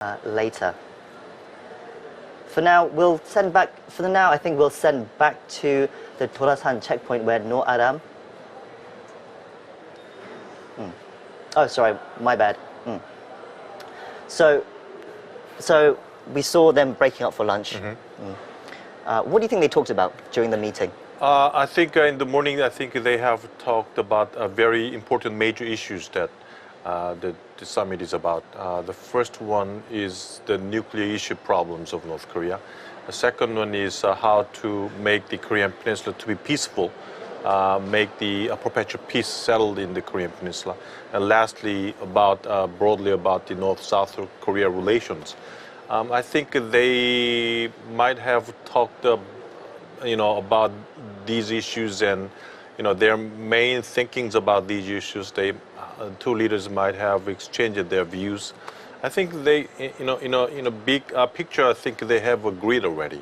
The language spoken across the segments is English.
later. For now, I think we'll send back to the Torasan checkpoint where no Aram. Oh, sorry, my bad. So we saw them breaking up for lunch. What do you think they talked about during the meeting? I think in the morning, I think they have talked about very important major issues that the summit is about. The first one is the nuclear issue problems of North Korea. The second one is how to make the Korean Peninsula to be peaceful, make the perpetual peace settled in the Korean Peninsula. And lastly, broadly about the North-South Korea relations. I think they might have talked about these issues and their main thinkings about these issues. Two leaders might have exchanged their views. I think they, in a big picture, I think they have agreed already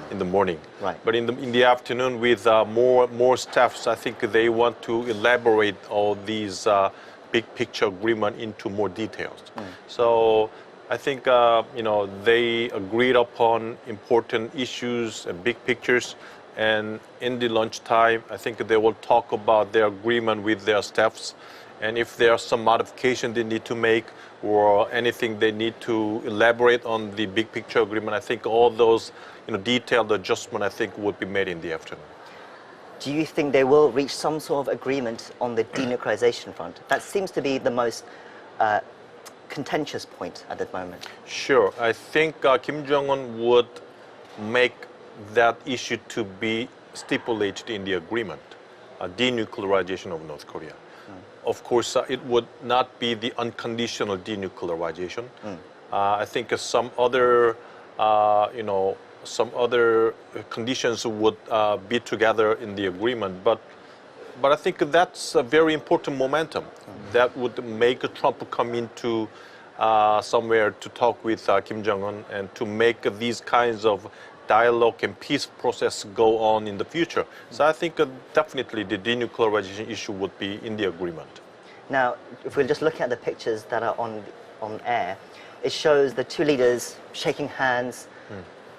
in the morning. Right. But in the afternoon, with more staffs, I think they want to elaborate all these big picture agreement into more details. So I think they agreed upon important issues and big pictures. And in the lunchtime, I think they will talk about their agreement with their staffs. And if there are some modification they need to make or anything they need to elaborate on the big picture agreement, I think all those detailed adjustment, I think, would be made in the afternoon. Do you think they will reach some sort of agreement on the denuclearization front? That seems to be the most contentious point at the moment. Sure. I think Kim Jong-un would make that issue to be stipulated in the agreement, denuclearization of North Korea. Of course, it would not be the unconditional denuclearization. I think some other conditions would be together in the agreement, but I think that's a very important momentum that would make Trump come into somewhere to talk with Kim Jong-un and to make these kinds of dialogue and peace process go on in the future. So I think definitely the denuclearization issue would be in the agreement. Now, if we're just looking at the pictures that are on air, it shows the two leaders shaking hands,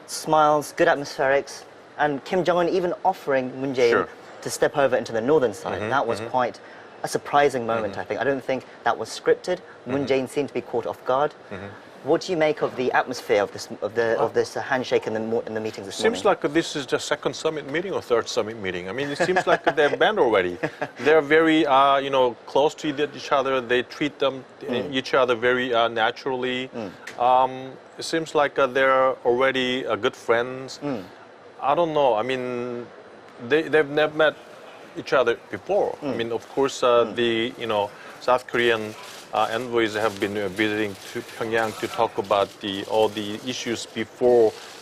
smiles, good atmospherics, and Kim Jong-un even offering Moon Jae-in to step over into the northern side. That was quite a surprising moment, I think. I don't think that was scripted. Moon Jae-in seemed to be caught off guard. What do you make of the atmosphere of this handshake in the meetings this morning? Seems like this is the second summit meeting or third summit meeting. I mean, it seems like they're banned already. They're very, close to each other. They treat each other very naturally. It seems like they're already good friends. I don't know. I mean, they've never met each other before. I mean, of course, the South Korean envoys have been visiting to Pyongyang to talk about all the issues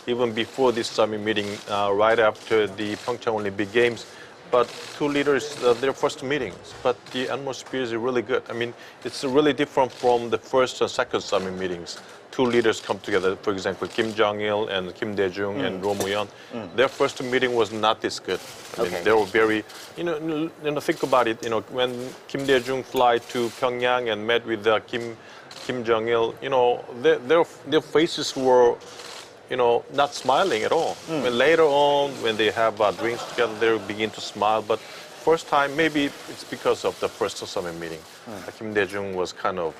even before this summit meeting, right after the Pyeongchang Olympic Games. But two leaders, their first meetings, but the atmosphere is really good. I mean, it's really different from the first and second summit meetings. Two leaders come together, for example, Kim Jong-il and Kim Dae-jung and Roh Moo-yeon. Their first meeting was not this good. I mean, they were very, think about it, when Kim Dae-jung fly to Pyongyang and met with Kim Jong-il, their faces were, not smiling at all. When later on, when they have drinks together, they begin to smile. But first time, maybe it's because of the first summit meeting. Kim Dae-jung was kind of,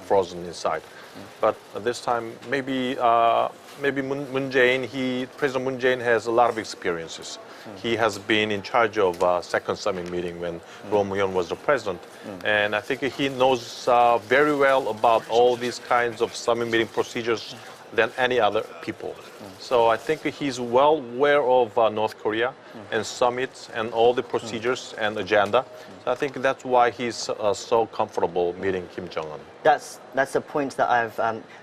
frozen inside. But this time, maybe Moon Jae-in, President Moon Jae-in has a lot of experiences. He has been in charge of second summit meeting when Roh Moo-yeon was the president. And I think he knows very well about all these kinds of summit meeting procedures than any other people. So I think he's well aware of North Korea and summits and all the procedures and agenda. So I think that's why he's so comfortable meeting Kim Jong-un. That's a point that I've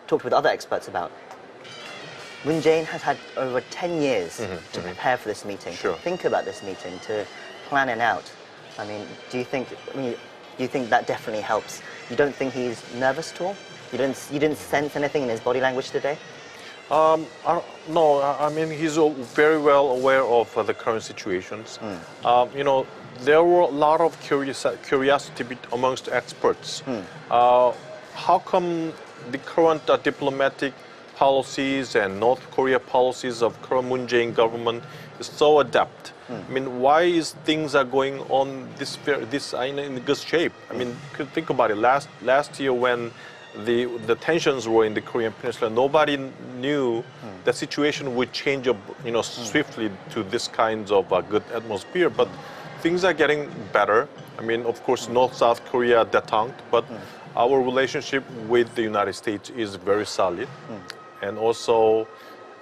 talked with other experts about. Moon Jae-in has had over 10 years to prepare for this meeting, to think about this meeting, to plan it out. I mean, do you think that definitely helps? You don't think he's nervous at all? You didn't sense anything in his body language today? No, I mean, he's very well aware of the current situations. There were a lot of curiosity amongst experts. How come the current diplomatic policies and North Korea policies of current Moon Jae-in government is so adept. I mean, why is things are going on this in good shape? I mean, think about it. Last year when the tensions were in the Korean Peninsula, nobody knew the situation would change, swiftly to this kinds of good atmosphere. But things are getting better. I mean, of course, North-South Korea detente, but our relationship with the United States is very solid. And also,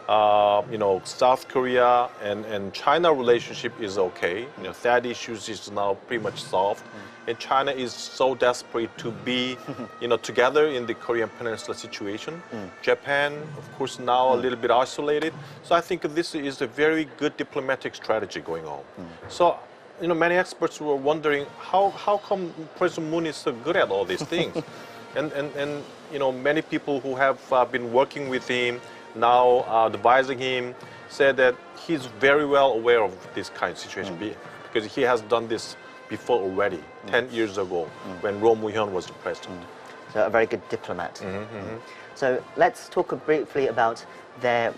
South Korea and China relationship is okay. That issues is now pretty much solved. And China is so desperate to be, together in the Korean Peninsula situation. Japan, of course, now a little bit isolated. So I think this is a very good diplomatic strategy going on. So, many experts were wondering how come President Moon is so good at all these things, and many people who have been working with him now, advising him, said that he's very well aware of this kind of situation because he has done this before already, 10 years ago, when Roh Moo-hyun was the president. So a very good diplomat. So let's talk briefly about their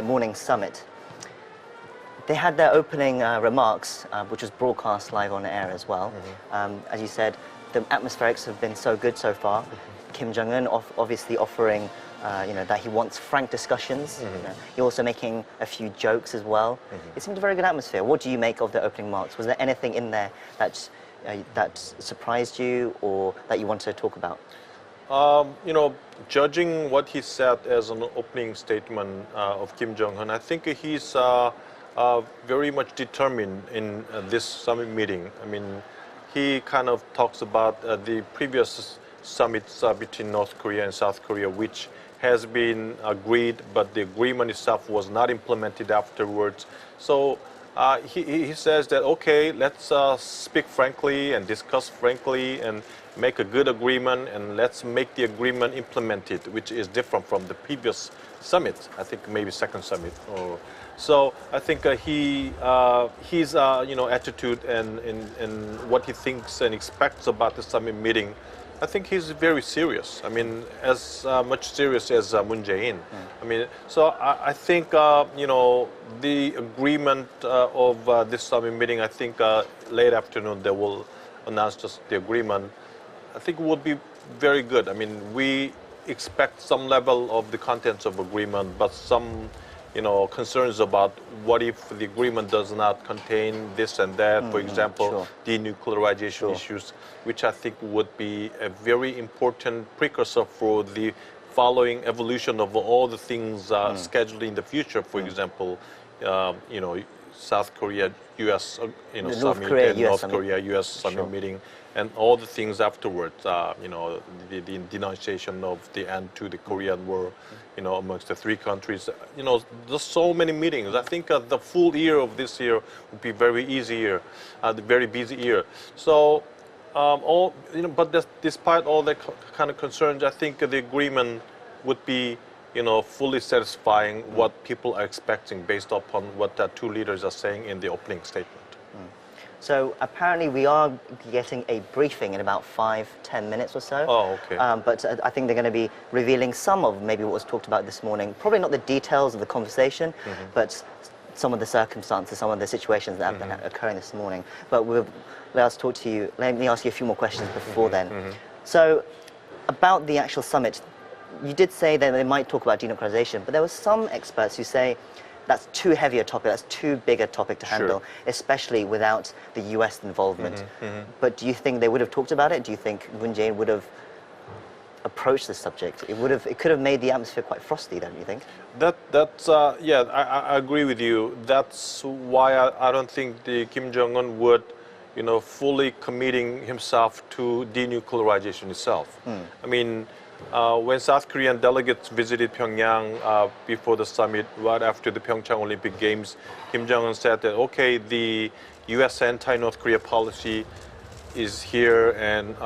morning summit. They had their opening remarks, which was broadcast live on air as well. As you said, the atmospherics have been so good so far. Kim Jong-un obviously offering, that he wants frank discussions. You're also making a few jokes as well. It seemed a very good atmosphere. What do you make of the opening remarks? Was there anything in there that surprised you or that you want to talk about? Judging what he said as an opening statement of Kim Jong-un, I think he's very much determined in this summit meeting. I mean, he kind of talks about the previous summits between North Korea and South Korea, which has been agreed, but the agreement itself was not implemented afterwards. So he says that, okay, let's speak frankly and discuss frankly and make a good agreement, and let's make the agreement implemented, which is different from the previous summit. I think maybe second summit. So I think his attitude and what he thinks and expects about the summit meeting, I think he's very serious. I mean, as much serious as Moon Jae-in. I mean, so I think the agreement of this summit meeting, I think late afternoon they will announce just the agreement. I think it would be very good. I mean, we expect some level of the contents of agreement, but some concerns about what if the agreement does not contain this and that, for example, denuclearization issues, which I think would be a very important precursor for the following evolution of all the things scheduled in the future. For example, South Korea, U.S. summit, and North Korea, U.S. summit meeting, and all the things afterwards. The denunciation of the end to the Korean War, amongst the three countries. There's so many meetings. I think the full year of this year would be very easy year, very busy year. So, but despite all that kind of concerns, I think the agreement would be fully satisfying what people are expecting based upon what the two leaders are saying in the opening statement. So apparently we are getting a briefing in about 5-10 minutes or so. Oh, okay. But I think they're going to be revealing some of maybe what was talked about this morning. Probably not the details of the conversation, but some of the circumstances, some of the situations that have been occurring this morning. But let me ask you a few more questions before then. So about the actual summit, you did say that they might talk about denuclearization, but there were some experts who say that's too heavy a topic, that's too big a topic to handle, especially without the US involvement. But do you think they would have talked about it? Do you think Moon Jae-in would have approached the subject? It could have made the atmosphere quite frosty, don't you think? I agree with you. That's why I don't think the Kim Jong-un would, fully committing himself to denuclearization itself. I mean, when South Korean delegates visited Pyongyang before the summit, right after the Pyeongchang Olympic Games, Kim Jong-un said that, okay, the U.S. anti-North Korea policy is here, and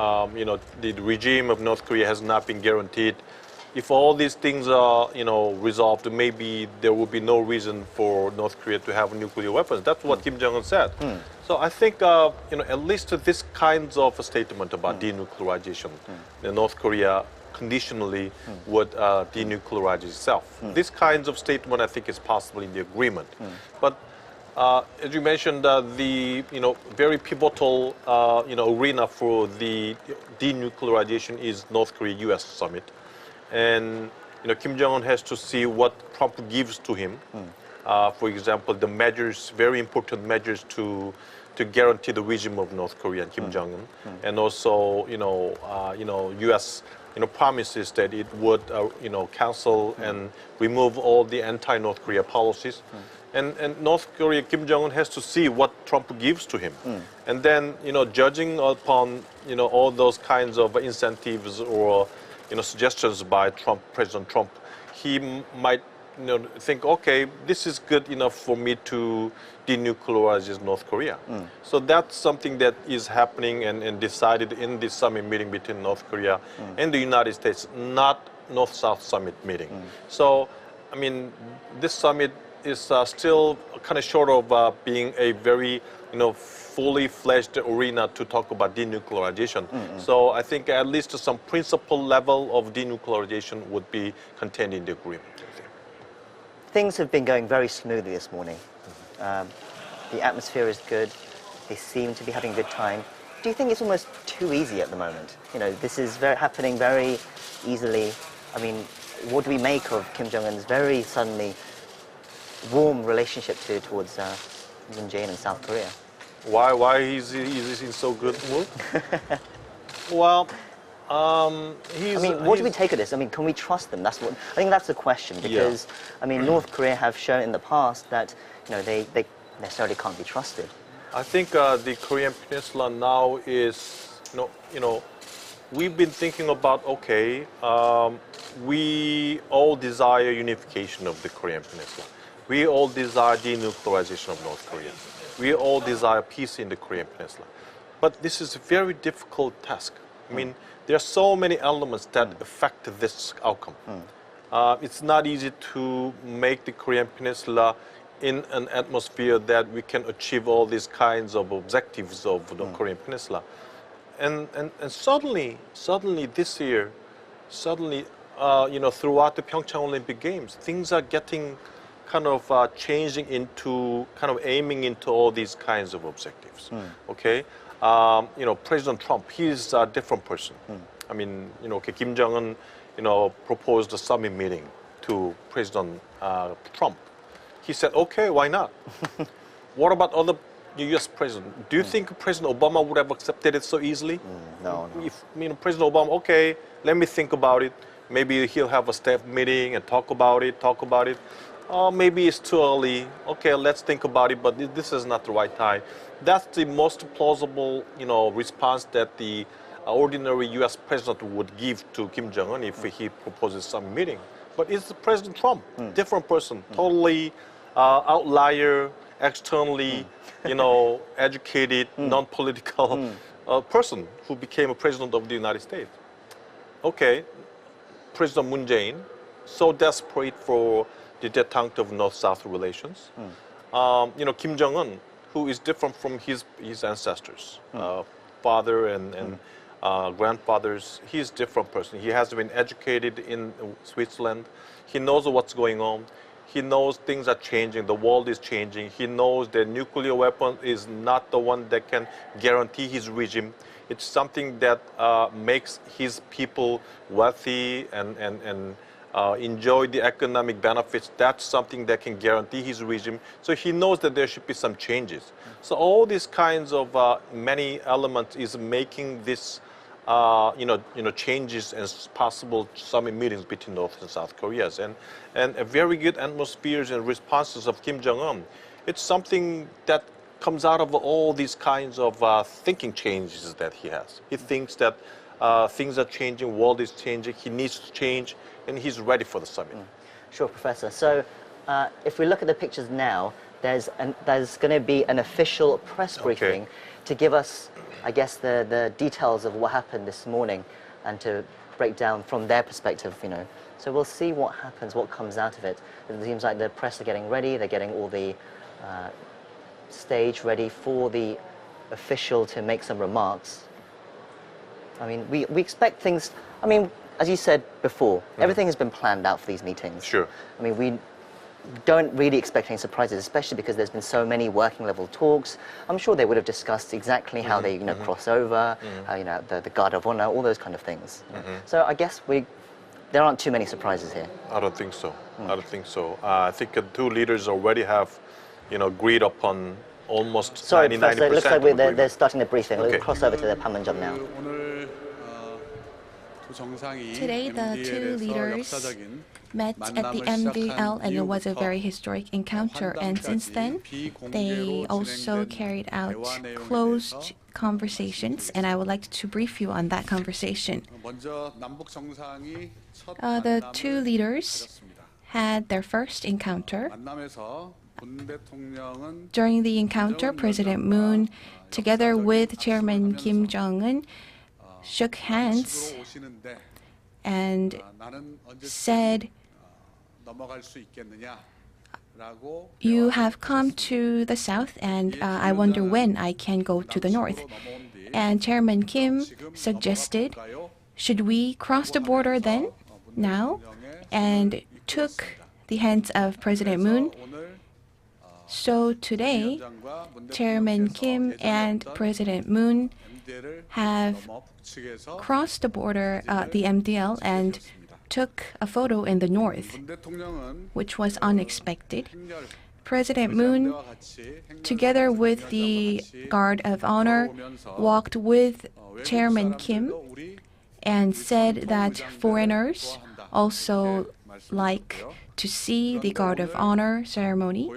the regime of North Korea has not been guaranteed. If all these things are, resolved, maybe there will be no reason for North Korea to have nuclear weapons. That's what Kim Jong-un said. So I think, at least this kinds of a statement about denuclearization, North Korea conditionally would denuclearize itself. This kinds of statement, I think, is possible in the agreement. But as you mentioned, the very pivotal arena for the denuclearization is North Korea-U.S. summit, and Kim Jong-un has to see what Trump gives to him. For example, the measures, very important measures to guarantee the regime of North Korea and Kim Jong-un, and also U.S. Promises that it would cancel and remove all the anti-North Korea policies. And North Korea, Kim Jong-un has to see what Trump gives to him. And then, judging upon, all those kinds of incentives or, suggestions by President Trump, he might, think, okay, this is good enough for me to denuclearize North Korea. So that's something that is happening and decided in this summit meeting between North Korea and the United States, not North-South summit meeting. So, I mean, this summit is still kind of short of being a very, fully fledged arena to talk about denuclearization. So I think at least some principal level of denuclearization would be contained in the agreement. Things have been going very smoothly this morning. The atmosphere is good. They seem to be having a good time. Do you think it's almost too easy at the moment? This is happening very easily. I mean, what do we make of Kim Jong-un's very suddenly warm relationship towards Moon Jae-in in South Korea? Why is he in so good mood? Well, what do we take of this? I mean, can we trust them? I think that's the question, because I mean, North Korea have shown in the past that they necessarily can't be trusted. I think the Korean Peninsula now is we've been thinking about we all desire unification of the Korean Peninsula. We all desire denuclearization of North Korea. We all desire peace in the Korean Peninsula. But this is a very difficult task. I mean, there are so many elements that affect this outcome. It's not easy to make the Korean Peninsula in an atmosphere that we can achieve all these kinds of objectives of the Korean Peninsula. And suddenly this year, throughout the Pyeongchang Olympic Games, things are getting kind of changing into, kind of aiming into all these kinds of objectives. Okay, President Trump, he's a different person. I mean, Kim Jong-un, proposed a summit meeting to President Trump. He said, okay, why not? What about other U.S. president? Do you think President Obama would have accepted it so easily? No. If President Obama, okay, let me think about it. Maybe he'll have a staff meeting and talk about it. Maybe it's too early. Okay, let's think about it, but this is not the right time. That's the most plausible, response that the ordinary U.S. president would give to Kim Jong-un if he proposes some meeting. But it's President Trump, different person, totally outlier, externally, educated, non-political person who became a president of the United States. Okay, President Moon Jae-in, so desperate for the detente of North-South relations. Kim Jong-un, who is different from his ancestors, father and grandfathers, he's a different person. He has been educated in Switzerland. He knows what's going on. He knows things are changing. The world is changing. He knows that nuclear weapon is not the one that can guarantee his regime. It's something that makes his people wealthy and enjoy the economic benefits. That's something that can guarantee his regime. So he knows that there should be some changes. So all these kinds of many elements is making this, changes and possible summit meetings between North and South Koreas, and a very good atmospheres and responses of Kim Jong-un. It's something that comes out of all these kinds of thinking changes that he has. He thinks that things are changing, world is changing, he needs to change, and he's ready for the summit. Sure, Professor. So if we look at the pictures now, there's going to be an official press briefing to give us, I guess, the details of what happened this morning and to break down from their perspective, So we'll see what happens, what comes out of it. It seems like the press are getting ready, they're getting all the stage ready for the official to make some remarks. I mean, we expect things, as you said before, everything has been planned out for these meetings. Sure. I mean, we don't really expect any surprises, especially because there's been so many working level talks. I'm sure they would have discussed exactly how they, cross over, the guard of honor, all those kind of things. So I guess there aren't too many surprises here. I don't think so. I don't think so. I think the two leaders already have, agreed upon almost Sorry, 90%. Professor, it looks like of they're agreement. starting the briefing. Okay. We'll cross over to the Panmunjom now. Today, the two leaders met at the MDL, and it was a very historic encounter. And since then, they also carried out closed conversations, and I would like to brief you on that conversation. The two leaders had their first encounter. During the encounter, President Moon, together with Chairman Kim Jong-un, shook hands and said, "You have come to the south, and I wonder when I can go to the north." And Chairman Kim suggested, "Should we cross the border then, now?" and took the hands of President Moon. So today, Chairman Kim and President Moon have crossed the border, the MDL, and took a photo in the north, which was unexpected. President Moon, together with the Guard of Honor, walked with Chairman Kim and said that foreigners also like to see the Guard of Honor ceremony.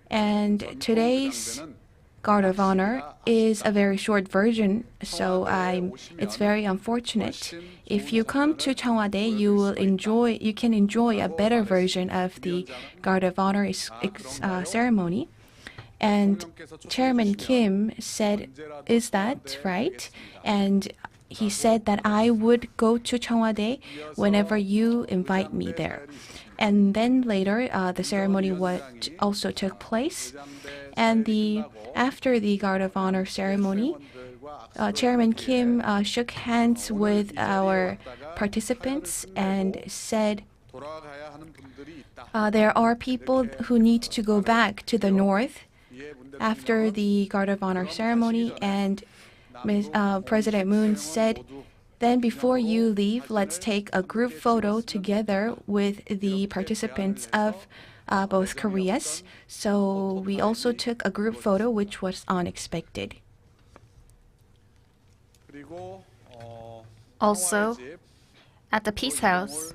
And today's Guard of Honor is a very short version, so it's very unfortunate. If you come to Cheongwadae, you can enjoy a better version of the Guard of Honor ceremony. And Chairman Kim said, "Is that right?" And he said that I would go to Cheongwadae whenever you invite me there. And then later, the ceremony also took place. And after the Guard of Honor ceremony, Chairman Kim shook hands with our participants and said, "There are people who need to go back to the north after the Guard of Honor ceremony." And President Moon said, "Then before you leave, let's take a group photo together with the participants of both Koreas." So we also took a group photo, which was unexpected. Also, at the Peace House,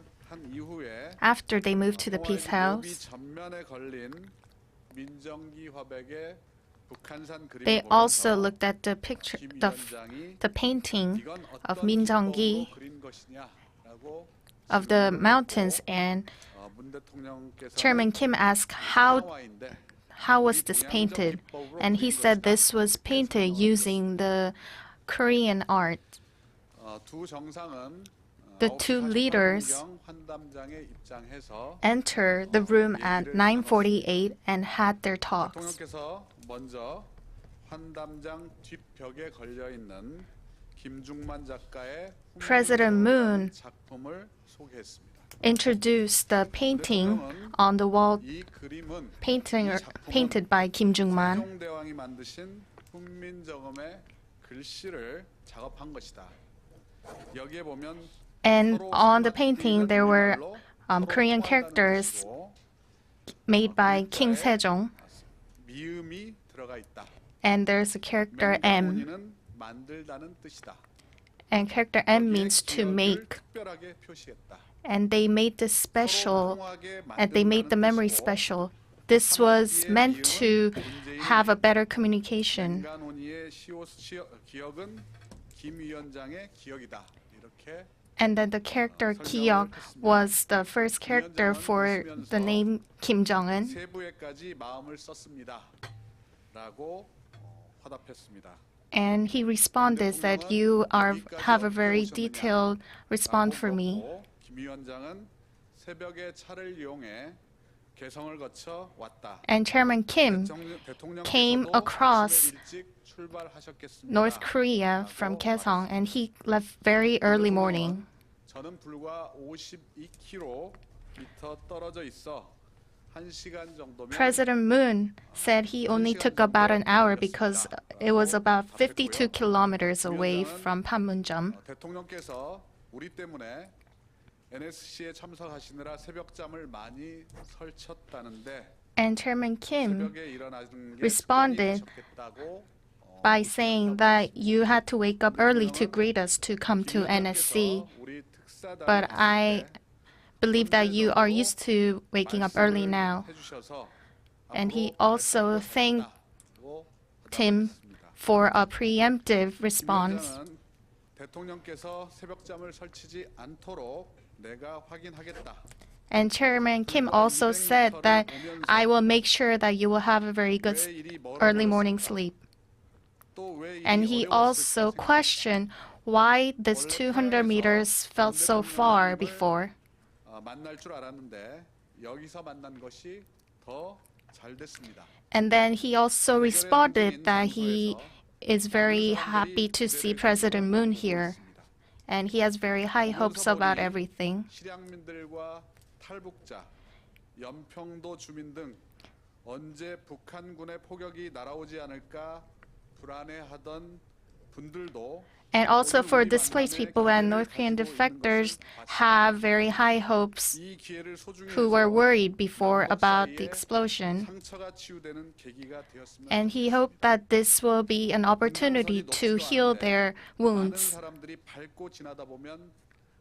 after they moved to the Peace House, they also looked at the picture, the painting of Min Jong-gi of the mountains, and Chairman Kim asked, how was this painted? And he said this was painted using the Korean art. The two leaders entered the room at 9:48 and had their talks. President Moon introduced the painting on the wall, painted by Kim Jung-man. And on the painting, there were Korean characters made by King Sejong. And there's a character M. And character M means to make. And they made this special, and they made the memory special. This was meant to have a better communication. And then the character Kiyeok was the first character for the name Kim Jong-un. And he responded that you have a very detailed response for me. And Chairman Kim came across North Korea from Kaesong, and he left very early morning. 저는 불과 52km 떨어져 있어 1시간 정도면 President Moon said he only took about an hour because it was about 52 kilometers away from Panmunjom. 대통령께서 우리 때문에 NSC에 참석하시느라 새벽잠을 많이 설쳤다는데 And Chairman Kim 새벽에 일어나는 게 responded 습관이 by saying that you had to wake up early to greet us to come to NSC. 우리 특사단을 But I believe that you are used to waking up early now. 해주셔서 And he also thanked him for a preemptive response. 저는 대통령께서 새벽잠을 설치지 않도록 내가 확인하겠다. And Chairman Kim also said that I will make sure that you will have a very good early morning sleep. And he also questioned why this 200 meters felt so far before. 만날 줄 알았는데 여기서 만난 것이 더 잘 됐습니다. And then he also responded that he is very happy to see President Moon here. And he has very high hopes about everything. 실향민들과 탈북자, 연평도 주민 등 언제 북한군의 포격이 날아오지 않을까 불안해하던 분들도 And also for displaced people and North Korean defectors have very high hopes 이 기회를 소중히 who were 해서 worried before about the explosion. 상처가 치유되는 계기가 되었으면 And he hoped that this will be an opportunity to heal their 많은 wounds. 사람들이 밟고 지나다 보면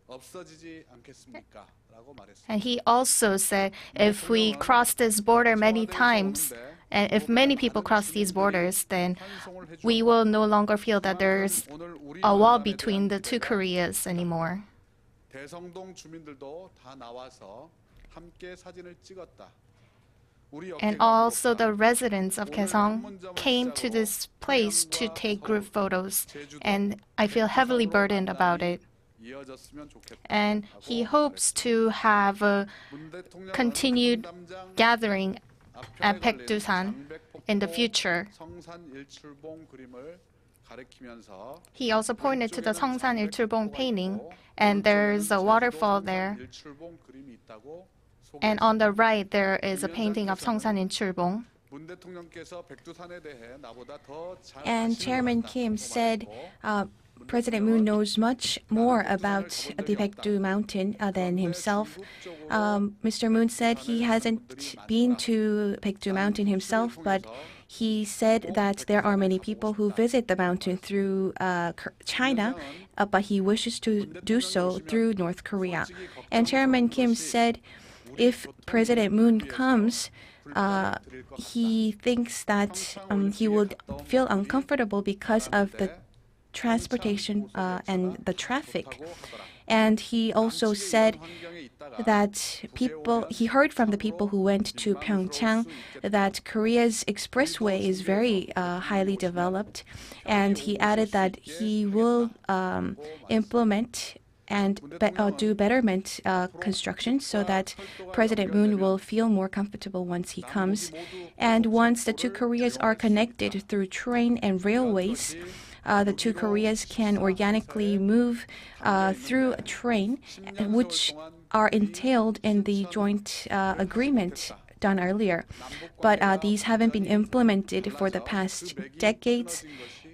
없어지지 않겠습니까? 라고 말했습니다. And he also said if we cross this border many times, and if many people cross these borders, then we will no longer feel that there's a wall between the two Koreas anymore. 대성동 주민들도 다 나와서 함께 사진을 찍었다. And also the residents of Kaesong came to this place to take group photos, and I feel heavily burdened about it. 이어졌으면 좋겠다. And he hopes to have a continued gathering at Paektusan in the future. 성산 일출봉 그림을 가리키면서 He also pointed to the Seongsan Ilchulbong painting, and there's a waterfall there. 일출봉 그림이 있다고 And on the right, there is a painting of Seongsan Ilchulbong. 문 대통령께서 백두산에 대해 나보다 더 잘 And Chairman Kim said President Moon knows much more about the Baekdu Mountain than himself. Mr. Moon said he hasn't been to Baekdu Mountain himself, but he said that there are many people who visit the mountain through China, but he wishes to do so through North Korea. And Chairman Kim said if President Moon comes, he thinks that he would feel uncomfortable because of the transportation and the traffic. And he also said that he heard from the people who went to Pyeongchang that Korea's expressway is very highly developed. And he added that he will implement and do betterment construction so that President Moon will feel more comfortable once he comes. And once the two Koreas are connected through train and railways, the two Koreas can organically move through a train, which are entailed in the joint agreement done earlier. But these haven't been implemented for the past decades.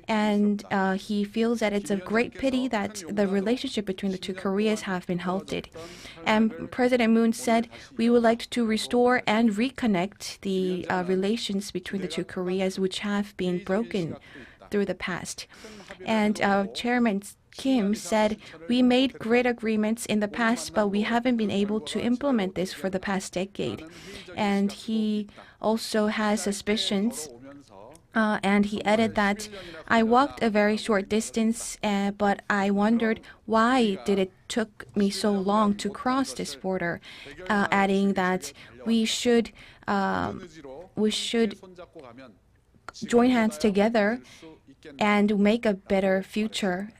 And he feels that it's a great pity that the relationship between the two Koreas have been halted. And President Moon said, we would like to restore and reconnect the relations between the two Koreas, which have been broken through the past. And Chairman Kim said, we made great agreements in the past, but we haven't been able to implement this for the past decade. And he also has suspicions. And he added that I walked a very short distance, but I wondered why did it took me so long to cross this border, adding that we should join hands together and make a better future.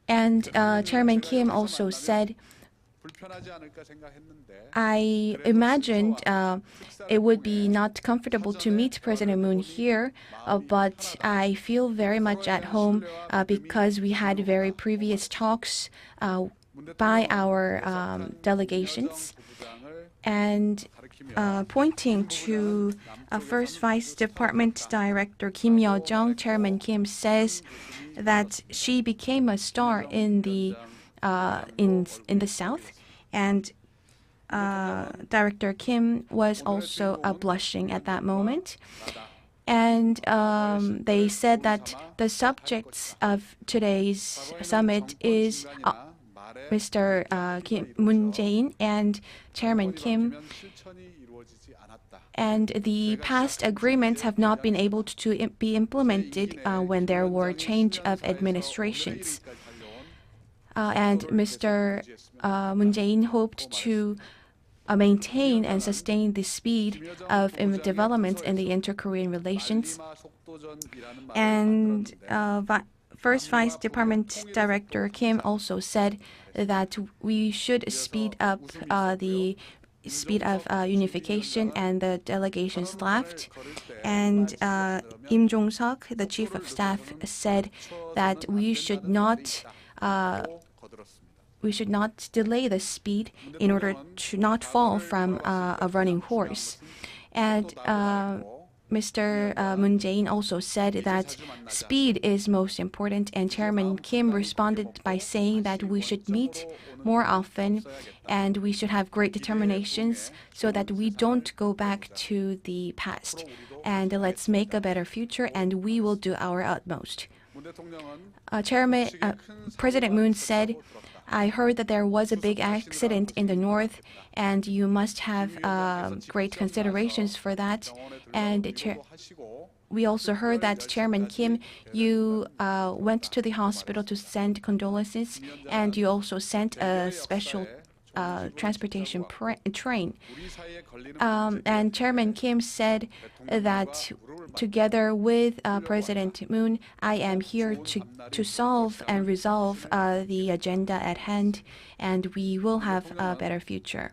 And Chairman Kim also said 불편하지 않을까 생각했는데 I imagined it would be not comfortable to meet President Moon here, but I feel very much at home because we had very previous talks by our delegations. And pointing to First Vice Department Director Kim Yo-jung, Chairman Kim says that she became a star in the South, and Director Kim was also blushing at that moment. And they said that the subjects of today's summit is Mr. Moon Jae-in and Chairman Kim, and the past agreements have not been able to be implemented when there were change of administrations. And Mr. Moon Jae-in hoped to maintain and sustain the speed of development in the inter-Korean relations. And First Vice Department Director Kim also said that we should speed up the speed of unification, and the delegations laughed. And Im Jong-seok, the Chief of Staff, said that we should not delay the speed in order to not fall from a running horse. And Mr. Moon Jae-in also said that speed is most important, and Chairman Kim responded by saying that we should meet more often and we should have great determinations so that we don't go back to the past. And let's make a better future, and we will do our utmost. President Moon said, I heard that there was a big accident in the north, and you must have great considerations for that. And we also heard that Chairman Kim, you went to the hospital to send condolences, and you also sent a special transportation train. And Chairman Kim said that together with President Moon, I am here to solve and resolve the agenda at hand, and we will have a better future.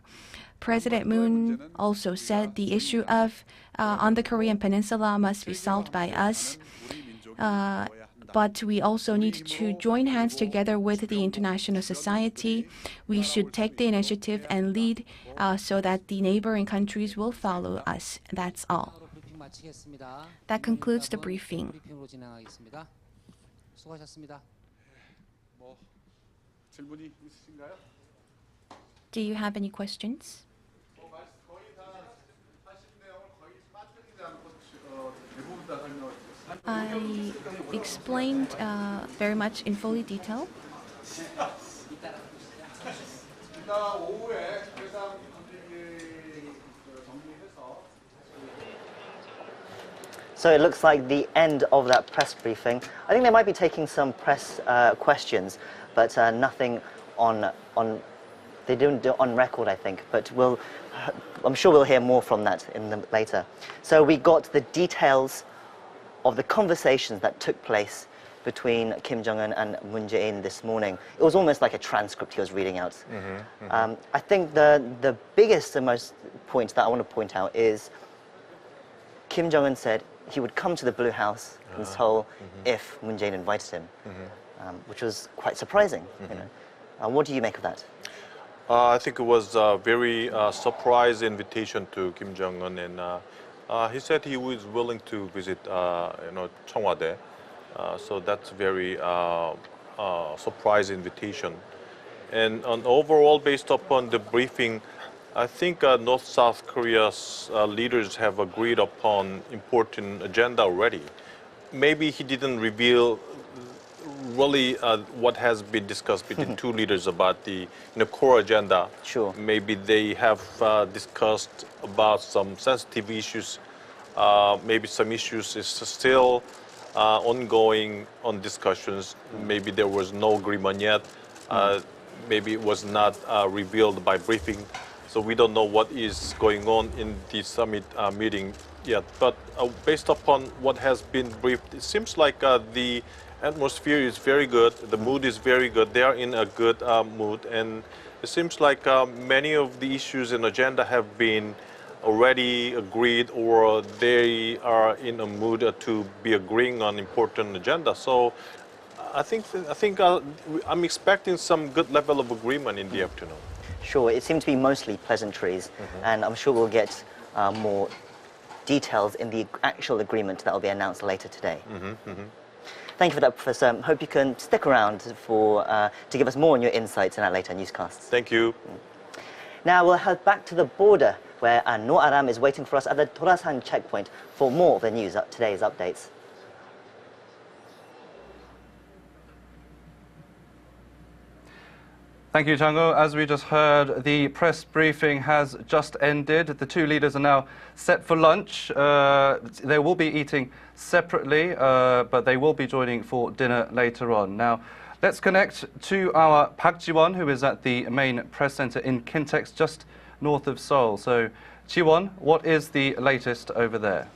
President Moon also said the issue of on the Korean Peninsula must be solved by us. But we also need to join hands together with the international society. We should take the initiative and lead so that the neighboring countries will follow us. That's all. That concludes the briefing. 질문이 있으신가요? Do you have any questions? 거의 다 하신 내용을 거의 빠뜨리지 않고 대부분 다 설명을 드렸습니다. I explained very much in fully detail. 이따 오후에 회상 정리해서 So it looks like the end of that press briefing. I think they might be taking some press questions, but nothing on. They don't do it on record, I think. But I'm sure we'll hear more from that later. So we got the details of the conversations that took place between Kim Jong-un and Moon Jae-in this morning. It was almost like a transcript he was reading out. I think the biggest and most point that I want to point out is Kim Jong-un said he would come to the Blue House in Seoul if Moon Jae-in invited him, which was quite surprising. You know. What do you make of that? I think it was a very surprise invitation to Kim Jong-un, and he said he was willing to visit, Cheongwade. So that's very surprise invitation. And overall, based upon the briefing, I think North-South Korea's leaders have agreed upon important agenda already. Maybe he didn't reveal really what has been discussed between two leaders about the core agenda. Sure. Maybe they have discussed about some sensitive issues. Maybe some issues is still ongoing on discussions. Maybe there was no agreement yet. Maybe it was not revealed by briefing. So we don't know what is going on in the summit meeting yet. But based upon what has been briefed, it seems like the atmosphere is very good. The mood is very good. They are in a good mood, and It seems like many of the issues and agenda have been already agreed, or they are in a mood to be agreeing on important agenda. So I think I'm expecting some good level of agreement in the afternoon. Sure, it seemed to be mostly pleasantries, and I'm sure we'll get more details in the actual agreement that will be announced later today. Thank you for that, Professor. Hope you can stick around for to give us more on your insights in our later newscasts. Thank you. Now we'll head back to the border, where Noor Aram is waiting for us at the Torasan checkpoint for more of the news, today's updates. Thank you, Chango. As we just heard, the press briefing has just ended. The two leaders are now set for lunch. They will be eating separately, but they will be joining for dinner later on. Now, let's connect to our Park Ji-won, who is at the main press center in Kintex, just north of Seoul. So, Ji-won, what is the latest over there?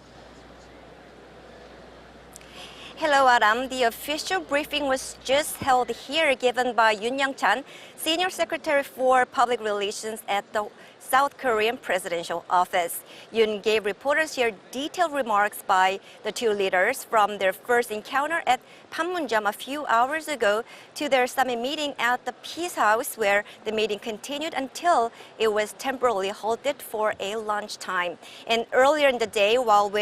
Hello, Adam. The official briefing was just held here, given by Yoon Young-chan, Senior Secretary for Public Relations at the South Korean Presidential Office. Yoon gave reporters here detailed remarks by the two leaders from their first encounter at Panmunjom a few hours ago to their summit meeting at the Peace House, where the meeting continued until it was temporarily halted for a lunchtime. And earlier in the day, while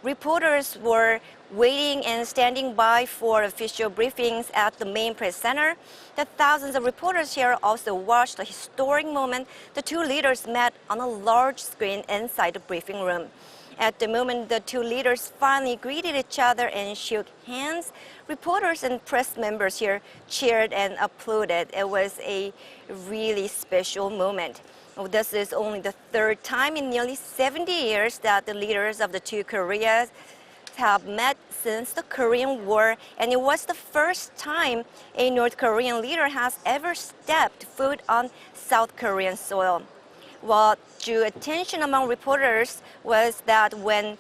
reporters were waiting and standing by for official briefings at the main press center, the thousands of reporters here also watched the historic moment the two leaders met on a large screen inside the briefing room. At the moment the two leaders finally greeted each other and shook hands, reporters and press members here cheered and applauded. It was a really special moment. This is only the third time in nearly 70 years that the leaders of the two Koreas have met since the Korean War, and it was the first time a North Korean leader has ever stepped foot on South Korean soil. What drew attention among reporters was that when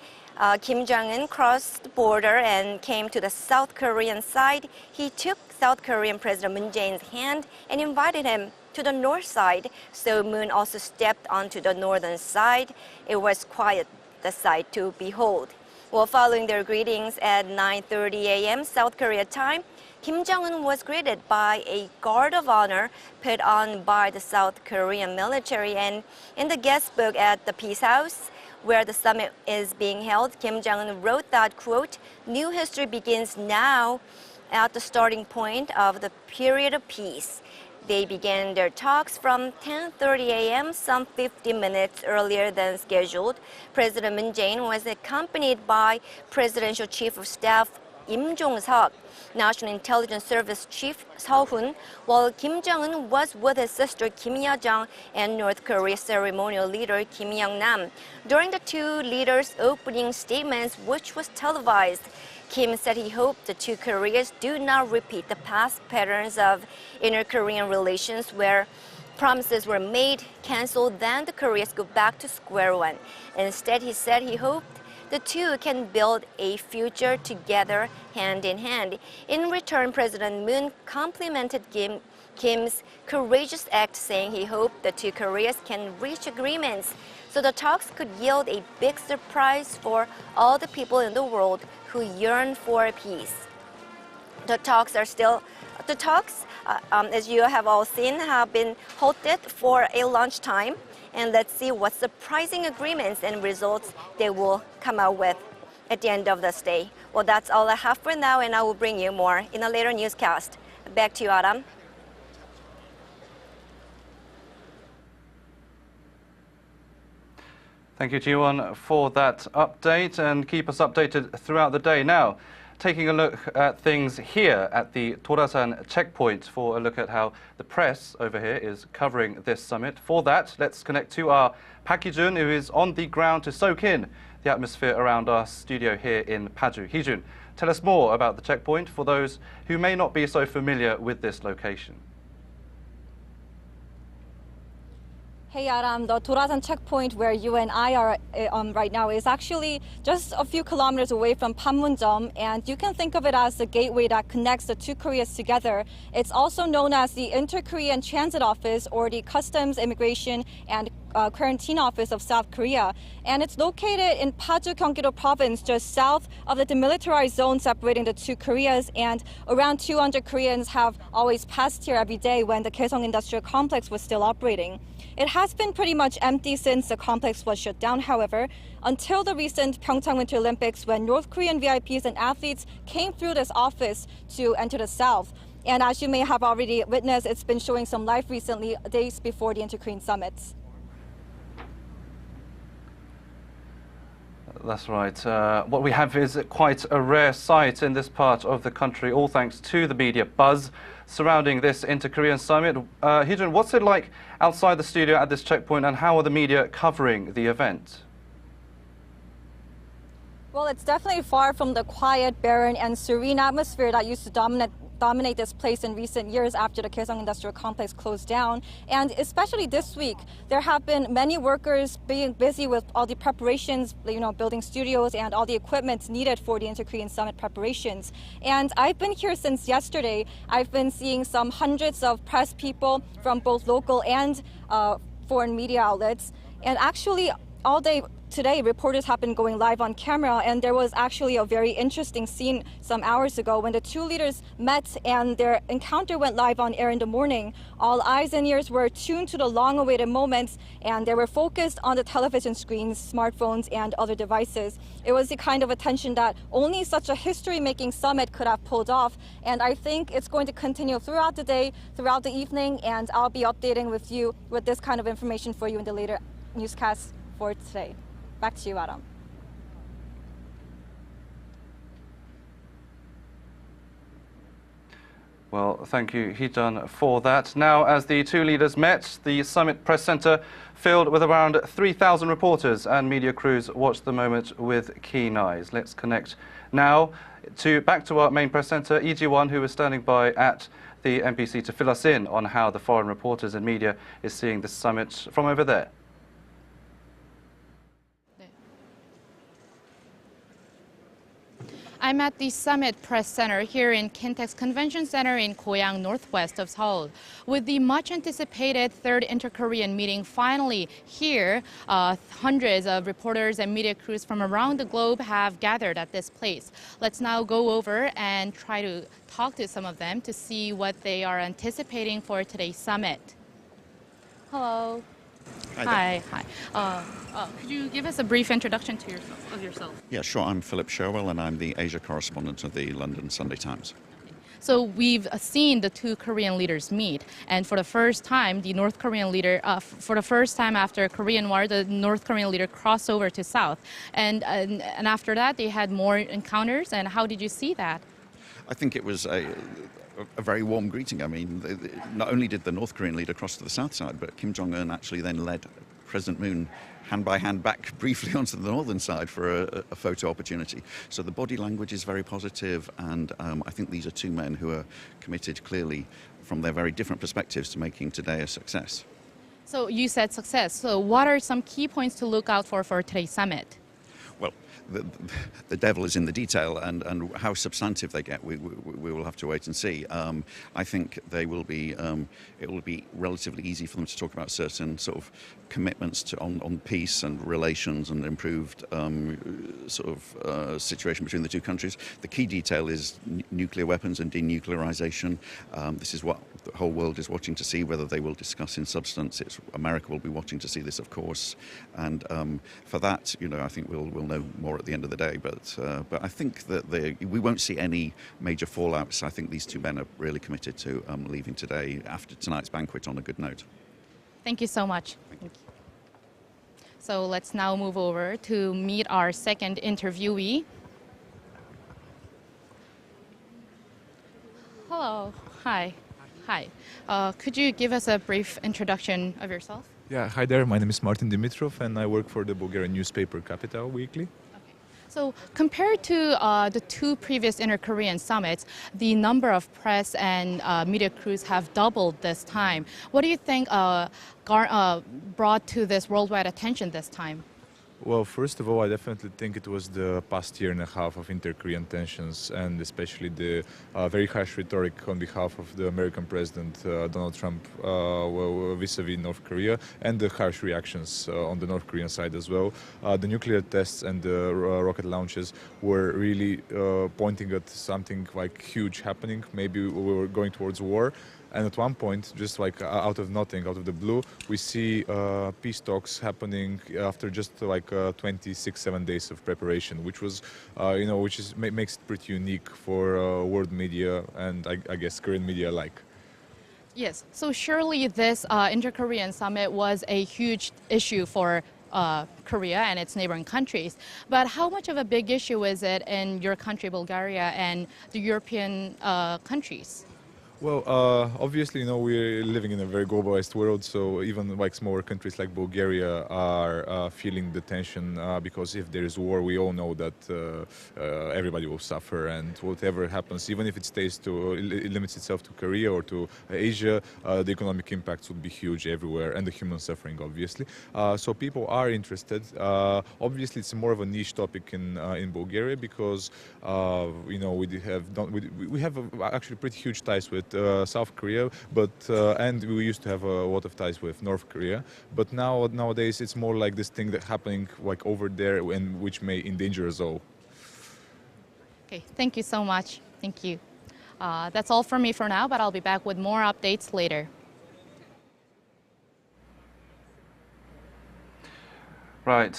Kim Jong-un crossed the border and came to the South Korean side, he took South Korean President Moon Jae-in's hand and invited him to the north side. So Moon also stepped onto the northern side. It was quite the sight to behold. Well, following their greetings at 9:30 a.m. South Korea time, Kim Jong-un was greeted by a guard of honor put on by the South Korean military. And in the guest book at the Peace House, where the summit is being held, Kim Jong-un wrote that, quote, "New history begins now at the starting point of the period of peace." They began their talks from 10:30 a.m., some 50 minutes earlier than scheduled. President Moon Jae-in was accompanied by Presidential Chief of Staff Im Jong-seok, National Intelligence Service Chief Seo-hun, while Kim Jong-un was with his sister Kim Ya-jang and North Korea's ceremonial leader Kim Young-nam. During the two leaders' opening statements, which was televised, Kim said he hoped the two Koreas do not repeat the past patterns of inter-Korean relations where promises were made, canceled, then the Koreas go back to square one. Instead, he said he hoped the two can build a future together hand in hand. In return, President Moon complimented Kim's courageous act, saying he hoped the two Koreas can reach agreements so the talks could yield a big surprise for all the people in the world who yearn for peace. The talks, as you have all seen, have been halted for a lunchtime. And let's see what surprising agreements and results they will come out with at the end of this day. Well, that's all I have for now, and I will bring you more in a later newscast. Back to you, Adam. Thank you, Ji-won, for that update, and keep us updated throughout the day. Now, taking a look at things here at the Torasan checkpoint for a look at how the press over here is covering this summit. For that, let's connect to our Park Hee-jun, who is on the ground to soak in the atmosphere around our studio here in Paju. Hee-jun, tell us more about the checkpoint for those who may not be so familiar with this location. Hey Aram, the Torasan checkpoint where you and I are right now is actually just a few kilometers away from Panmunjom, and you can think of it as the gateway that connects the two Koreas together. It's also known as the Inter-Korean Transit Office or the Customs, Immigration and Quarantine Office of South Korea, and it's located in Paju, Gyeonggi-do Province, just south of the demilitarized zone separating the two Koreas, and around 200 Koreans have always passed here every day when the Kaesong Industrial Complex was still operating. It has been pretty much empty since the complex was shut down, however, until the recent Pyeongchang Winter Olympics when North Korean VIPs and athletes came through this office to enter the South. And as you may have already witnessed, it's been showing some life recently, days before the Inter-Korean summits. That's right. What we have is quite a rare sight in this part of the country, all thanks to the media buzz surrounding this Inter-Korean summit. Hee-jun, what's it like outside the studio at this checkpoint, and how are the media covering the event? Well, it's definitely far from the quiet, barren, and serene atmosphere that used to dominate this place in recent years after the Kaesong Industrial Complex closed down. And especially this week, there have been many workers being busy with all the preparations, building studios and all the equipment needed for the Inter-Korean Summit preparations. And I've been here since yesterday. I've been seeing some hundreds of press people from both local and foreign media outlets. And actually, all day today, reporters have been going live on camera, and there was actually a very interesting scene some hours ago when the two leaders met and their encounter went live on air in the morning. All eyes and ears were tuned to the long-awaited moments, and they were focused on the television screens, smartphones, and other devices. It was the kind of attention that only such a history-making summit could have pulled off, and I think it's going to continue throughout the day, throughout the evening, and I'll be updating with you with this kind of information for you in the later newscast for today. Back to you, Adam. Well, thank you, Hee-jun, for that. Now, as the two leaders met, the summit press center filled with around 3,000 reporters and media crews watched the moment with keen eyes. Let's connect now back to our main press center, Lee Ji-won, who is standing by at the MPC to fill us in on how the foreign reporters and media is seeing this summit from over there. I'm at the Summit Press Center here in Kintex Convention Center in Goyang, northwest of Seoul. With the much-anticipated third Inter-Korean meeting finally here, hundreds of reporters and media crews from around the globe have gathered at this place. Let's now go over and try to talk to some of them to see what they are anticipating for today's summit. Hello. Hi. Could you give us a brief introduction to yourself? Yeah, sure. I'm Philip Sherwell, and I'm the Asia correspondent of the London Sunday Times. So we've seen the two Korean leaders meet, and for the first time, the North Korean leader, for the first time after Korean War, the North Korean leader crossed over to South, and after that, they had more encounters. And how did you see that? I think it was a very warm greeting. I mean, not only did the North Korean leader cross to the south side, but Kim Jong-un actually then led President Moon hand by hand back briefly onto the northern side for a photo opportunity. So the body language is very positive, and I think these are two men who are committed clearly from their very different perspectives to making today a success. So you said success. So what are some key points to look out for today's summit? Well, the devil is in the detail, and how substantive they get, we will have to wait and see. I think they will be. It will be relatively easy for them to talk about certain sort of commitments on peace and relations and improved situation between the two countries. The key detail is nuclear weapons and denuclearization. This is what the whole world is watching to see whether they will discuss in substance. America will be watching to see this, of course, and for that, I think we'll know more at the end of the day. But I think that we won't see any major fallouts. I think these two men are really committed to leaving today after tonight's banquet on a good note. Thank you so much. Thank you. So let's now move over to meet our second interviewee. Hello. Hi. Hi. Could you give us a brief introduction of yourself? Yeah, hi there. My name is Martin Dimitrov, and I work for the Bulgarian newspaper Capital Weekly. So compared to the two previous inter-Korean summits, the number of press and media crews have doubled this time. What do you think brought to this worldwide attention this time? Well, first of all, I definitely think it was the past year and a half of inter-Korean tensions, and especially the very harsh rhetoric on behalf of the American president Donald Trump vis-a-vis North Korea, and the harsh reactions on the North Korean side as well. The nuclear tests and the rocket launches were really pointing at something like huge happening. Maybe we were going towards war. And at one point, just like out of nothing, out of the blue, we see peace talks happening after just like 7 days of preparation, which was, makes it pretty unique for world media and I guess Korean media alike. Yes, so surely this inter-Korean summit was a huge issue for Korea and its neighboring countries. But how much of a big issue is it in your country, Bulgaria, and the European countries? Well, obviously, we're living in a very globalized world, so even like smaller countries like Bulgaria are feeling the tension because if there is war, we all know that everybody will suffer, and whatever happens, even if it limits itself to Korea or to Asia, the economic impacts would be huge everywhere, and the human suffering, obviously. So people are interested. Obviously, it's more of a niche topic in Bulgaria because we have actually pretty huge ties with South Korea, but and we used to have a lot of ties with North Korea. But nowadays it's more like this thing that's happening like over there, and which may endanger us all. Okay, thank you so much. Thank you. That's all from me for now, but I'll be back with more updates later. Right.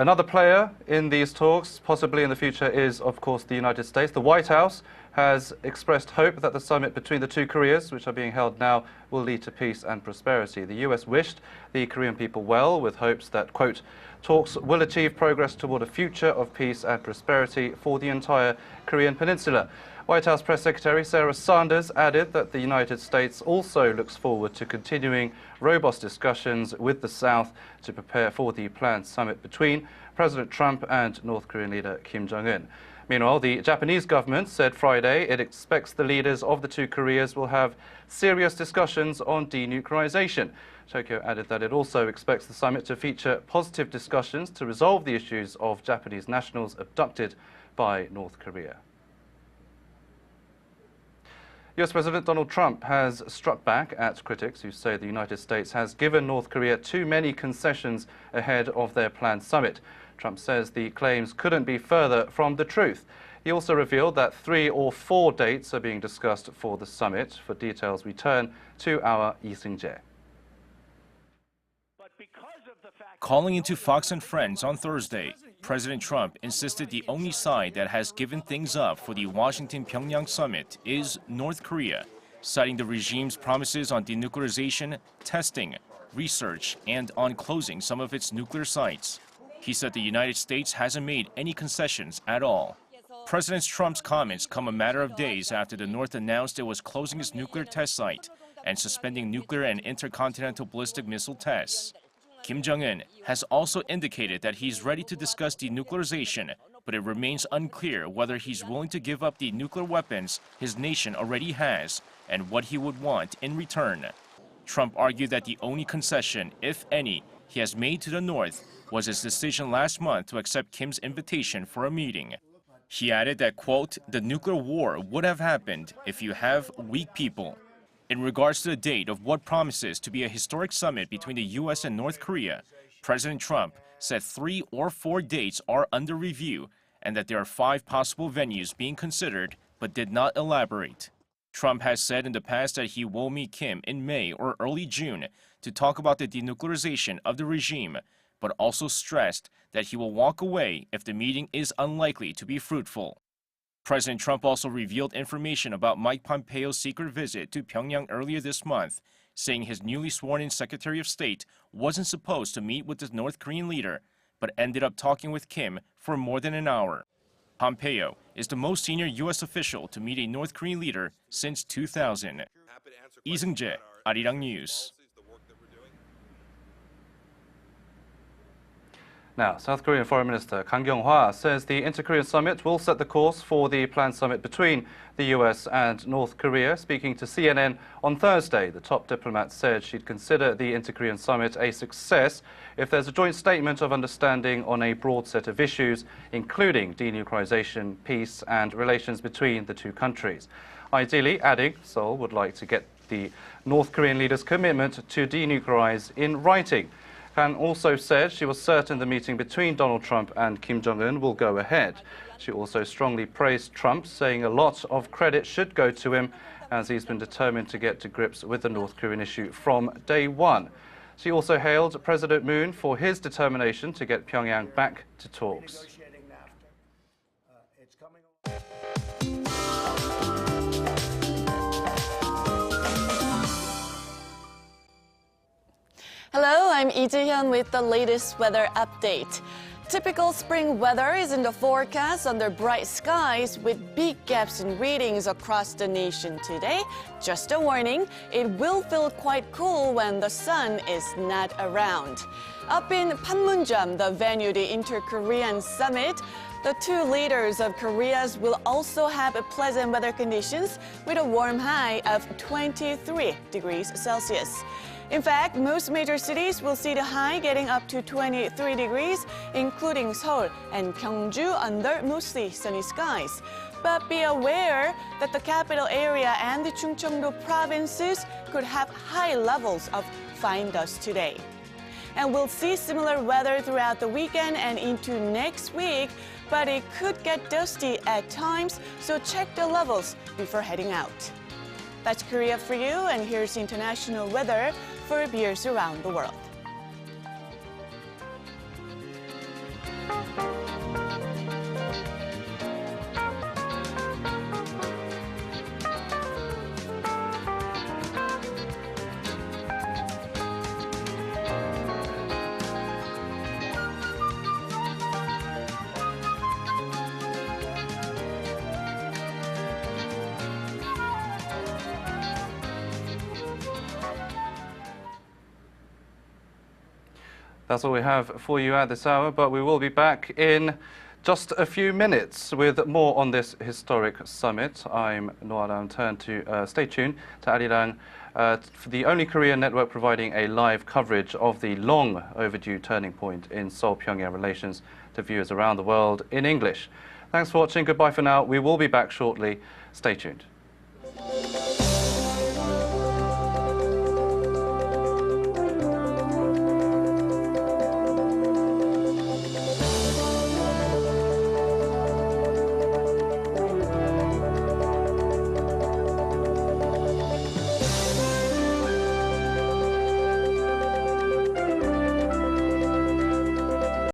Another player in these talks, possibly in the future, is, of course, the United States. The White House has expressed hope that the summit between the two Koreas, which are being held now, will lead to peace and prosperity. The U.S. wished the Korean people well, with hopes that, quote, talks will achieve progress toward a future of peace and prosperity for the entire Korean peninsula. White House Press Secretary Sarah Sanders added that the United States also looks forward to continuing robust discussions with the South to prepare for the planned summit between President Trump and North Korean leader Kim Jong-un. Meanwhile, the Japanese government said Friday it expects the leaders of the two Koreas will have serious discussions on denuclearization. Tokyo added that it also expects the summit to feature positive discussions to resolve the issues of Japanese nationals abducted by North Korea. US President Donald Trump has struck back at critics who say the United States has given North Korea too many concessions ahead of their planned summit. Trump says the claims couldn't be further from the truth. He also revealed that 3 or 4 dates are being discussed for the summit. For details, we turn to our Lee Seung-jae. Calling into Fox and Friends on Thursday, President Trump insisted the only side that has given things up for the Washington-Pyongyang summit is North Korea, citing the regime's promises on denuclearization, testing, research, and on closing some of its nuclear sites. He said the United States hasn't made any concessions at all. President Trump's comments come a matter of days after the North announced it was closing its nuclear test site and suspending nuclear and intercontinental ballistic missile tests. Kim Jong-un has also indicated that he's ready to discuss denuclearization, but it remains unclear whether he's willing to give up the nuclear weapons his nation already has and what he would want in return. Trump argued that the only concession, if any, he has made to the North was his decision last month to accept Kim's invitation for a meeting. He added that, quote, the nuclear war would have happened if you have weak people. In regards to the date of what promises to be a historic summit between the U.S. and North Korea, President Trump said 3 or 4 dates are under review and that there are 5 possible venues being considered, but did not elaborate. Trump has said in the past that he will meet Kim in May or early June to talk about the denuclearization of the regime, but also stressed that he will walk away if the meeting is unlikely to be fruitful. President Trump also revealed information about Mike Pompeo's secret visit to Pyongyang earlier this month, saying his newly sworn-in Secretary of State wasn't supposed to meet with the North Korean leader, but ended up talking with Kim for more than an hour. Pompeo is the most senior U.S. official to meet a North Korean leader since 2000. Lee Seung-jae, Arirang News. Now, South Korean Foreign Minister Kang Kyung-hwa says the Inter-Korean summit will set the course for the planned summit between the US and North Korea. Speaking to CNN on Thursday, the top diplomat said she'd consider the Inter-Korean summit a success if there's a joint statement of understanding on a broad set of issues, including denuclearization, peace and relations between the two countries. Ideally, adding, Seoul would like to get the North Korean leader's commitment to denuclearize in writing. Kang also said she was certain the meeting between Donald Trump and Kim Jong-un will go ahead. She also strongly praised Trump, saying a lot of credit should go to him as he's been determined to get to grips with the North Korean issue from day one. She also hailed President Moon for his determination to get Pyongyang back to talks. Hello, I'm Lee Ji-hyun with the latest weather update. Typical spring weather is in the forecast under bright skies with big gaps in readings across the nation today. Just a warning, it will feel quite cool when the sun is not around. Up in Panmunjom, the venue the Inter-Korean Summit, the two leaders of Koreas will also have pleasant weather conditions with a warm high of 23 degrees Celsius. In fact, most major cities will see the high getting up to 23 degrees, including Seoul and Gyeongju under mostly sunny skies. But be aware that the capital area and the Chungcheongdo provinces could have high levels of fine dust today. And we'll see similar weather throughout the weekend and into next week, but it could get dusty at times, so check the levels before heading out. That's Korea for you, and here's international weather for viewers around the world. That's all we have for you at this hour, but we will be back in just a few minutes with more on this historic summit. I'm Noah Ram. Stay tuned to Arirang, for the only Korean network providing a live coverage of the long overdue turning point in Seoul-Pyongyang relations to viewers around the world in English. Thanks for watching. Goodbye for now. We will be back shortly. Stay tuned.